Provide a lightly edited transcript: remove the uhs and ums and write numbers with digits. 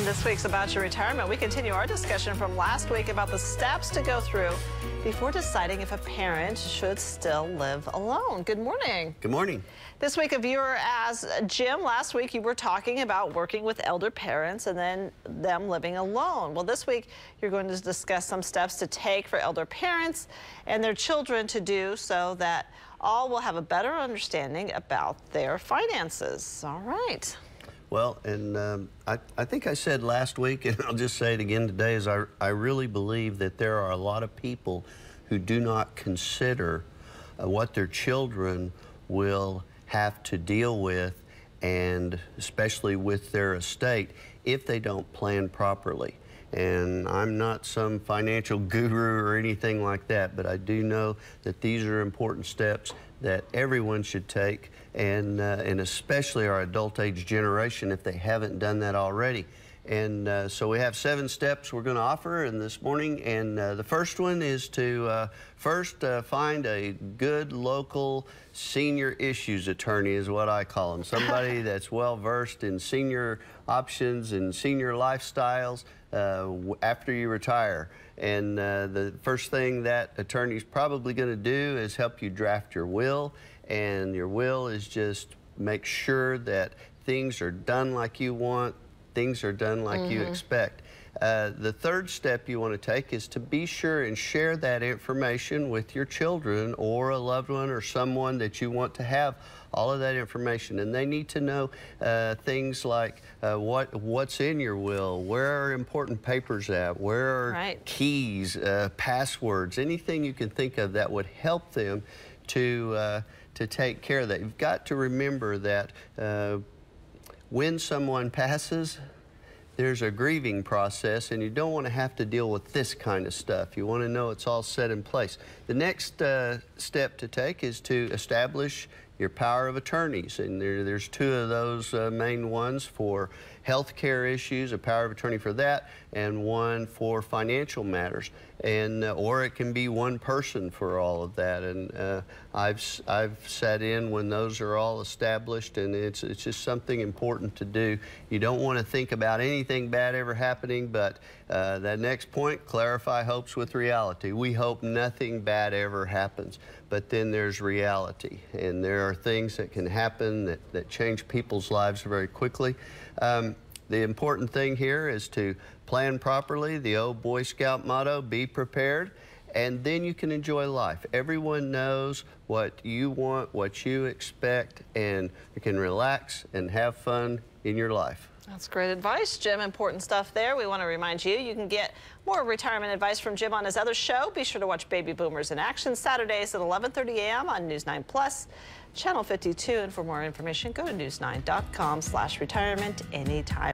This week's About Your Retirement. We continue our discussion from last week about the steps to go through before deciding if a parent should still live alone. Good morning. Good morning. This week, a viewer asked Jim, last week you were talking about working with elder parents and then them living alone. Well, this week you're going to discuss some steps to take for elder parents and their children to do so that all will have a better understanding about their finances. All right. Well, and I think I said last week, and I'll just say it again today, is I really believe that there are a lot of people who do not consider what their children will have to deal with, and especially with their estate, if they don't plan properly. And I'm not some financial guru or anything like that, but I do know that these are important steps that everyone should take, and especially our adult age generation if they haven't done that already. And so we have 7 steps we're going to offer in this morning, and the first one is to first find a good local senior issues attorney, is what I call them. Somebody that's well versed in senior options and senior lifestyles after you retire. And the first thing that attorney's probably going to do is help you draft your will, and your will is just make sure that things are done like you want, things are done like you expect. The third step you want to take is to be sure and share that information with your children or a loved one or someone that you want to have all of that information. And they need to know things like what's in your will, where are important papers at, where are keys, passwords, anything you can think of that would help them to take care of that. You've got to remember that when someone passes, there's a grieving process, and you don't want to have to deal with this kind of stuff. You want to know it's all set in place. The next step to take is to establish your power of attorneys, and there's 2 of those main ones for health care issues, a power of attorney for that, and one for financial matters. And or it can be one person for all of that. And I've sat in when those are all established, and it's just something important to do. You don't want to think about anything bad ever happening, but that next point, clarify hopes with reality. We hope nothing bad ever happens, but then there's reality, and there are things that can happen that change people's lives very quickly. The important thing here is to plan properly, the old Boy Scout motto, be prepared, and then you can enjoy life. Everyone knows what you want, what you expect, and you can relax and have fun in your life. That's great advice, Jim. Important stuff there. We want to remind you, you can get more retirement advice from Jim on his other show. Be sure to watch Baby Boomers in Action Saturdays at 11:30 a.m. on News 9 Plus, Channel 52. And for more information, go to news9.com/retirement anytime.